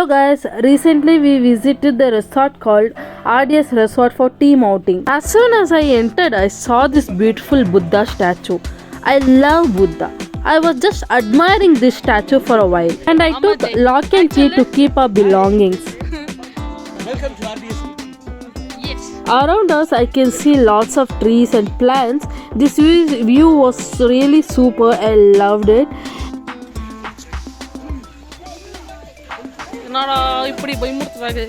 Hello guys, recently we visited the resort called RDS Resort for team outing. As soon as I entered, I saw this beautiful Buddha statue. I love Buddha. I was just admiring this statue for a while and I took lock and key to keep our belongings. Welcome to RDS. Yes. Around us I can see lots of trees and plants. This view was really super. I loved it. இப்படி பயமுறுத்துறாங்க.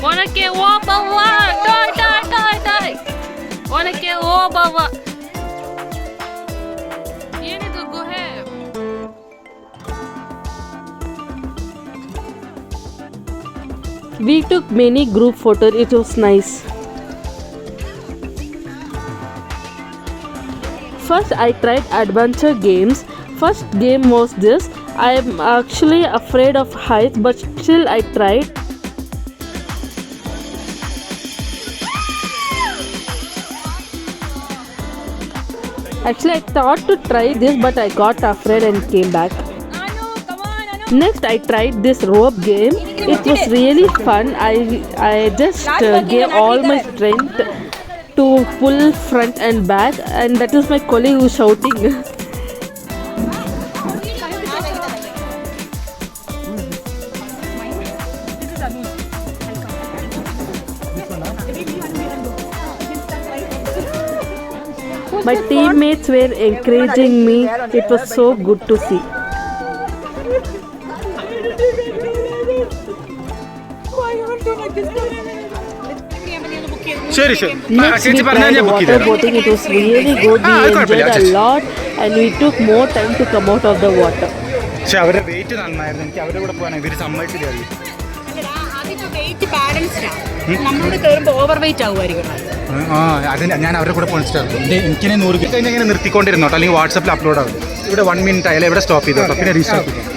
உனக்கே ஓ பாவா டாய் டாய் டாய் டாய் உனக்கே ஓ பாவா ಏನಿದು ಗುಹೆ We took many group photos. It was nice. First I tried adventure games. First game was this. I am actually afraid of heights but still I tried. Actually I thought to try this but I got afraid and came back. Next I tried this rope game. It was really fun. I just gave all my strength to pull front and back and that is my colleague who is shouting. My teammates were encouraging me. It was so good to see. Next we tried water boating. It was really good. We enjoyed a lot and we took more time to come out of the water. ഞാൻ അവരുടെ കൂടെ പോണിച്ചിട്ടായിരുന്നു എനിക്കിനെ 100 കഴിഞ്ഞ് ഇങ്ങനെ നിർത്തിക്കൊണ്ടിരുന്നോട്ടോ അല്ലെങ്കിൽ വാട്സാപ്പിൽ upload ആവും ഇവിടെ 1 minute ആയാലും ഇവിടെ സ്റ്റോപ്പ് ചെയ്തോട്ടോ പിന്നെ റീസ്റ്റാർട്ട് ചെയ്യും.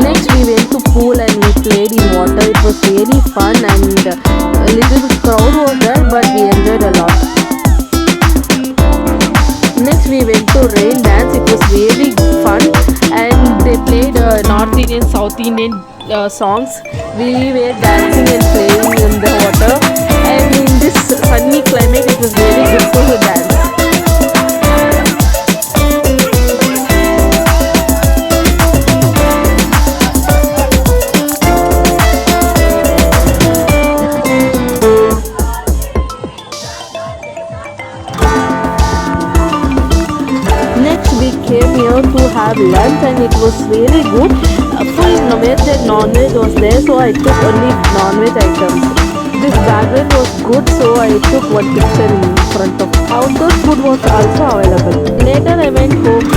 Next we went to pool and we played in water. It was really fun and a little bit crowd was there but we enjoyed a lot. Next we went to rain dance. It was really fun and they played North Indian, South Indian songs. We were dancing and playing in the water and in this sunny climate it was really good to dance. Came here to have lunch and it was really good. Full veg and non-veg was there, so I took only non-veg items. This background was good, so I took one picture in front of. Outdoor food was also available. Later I went home